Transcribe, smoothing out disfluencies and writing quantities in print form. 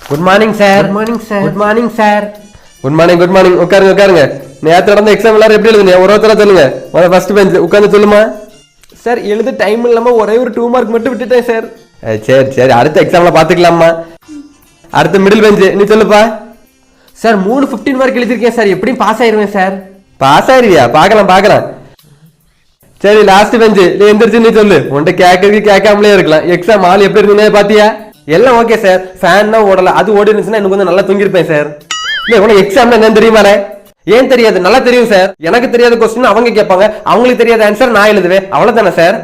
Good morning sir. Good morning sir. Good morning sir. Good morning good morning. உட்காருங்க உட்காருங்க. நேற்று நடந்த exam எல்லாரும் எப்படி எழுதுனீங்க? ஒரு ஒருத்தர சொல்லுங்க. ஃபர்ஸ்ட் பெஞ்ச் உட்காந்து சொல்லுமா. சார் எழுத டைம் இல்லாம ஒரே ஒரு 2 மார்க் மட்டும் விட்டுட்டேன் சார். சரி சரி, அடுத்த எக்ஸாம்ல பாத்துக்கலாமா. அடுத்த மிடில் பெஞ்ச் நீ சொல்லுப்பா. சார் 3 15 மார்க் எழுதிருக்கேன் சார், எப்படியும் பாஸ் ஆயிருவேன் சார். பாஸ் ஆயிருவியா? பார்க்கலாம் பார்க்கலாம். சரி லாஸ்ட் பெஞ்சு நீ எந்திரிச்சு நீ சொல்லு. உன்கிட்ட கேட்கறதுக்கு கேட்காமலே இருக்கலாம். எக்ஸாம் ஆள் எப்படி இருந்தீங்க பாத்தியா? எல்லாம் ஓகே சார். ஃபேன் தான் ஓடல, அது ஓடி இருந்துச்சுன்னா எனக்கு கொஞ்சம் நல்லா தூங்கிருப்பேன் சார். இல்லை உனக்கு எக்ஸாம்ல என்ன தெரியுமாடே? ஏன் தெரியாது? நல்லா தெரியும் சார். எனக்கு தெரியாத கொஸ்டின் அவங்க கேட்பாங்க, அவங்களுக்கு தெரியாத ஆன்சர் நான் எழுதுவேன், அவ்வளவுதானே சார்.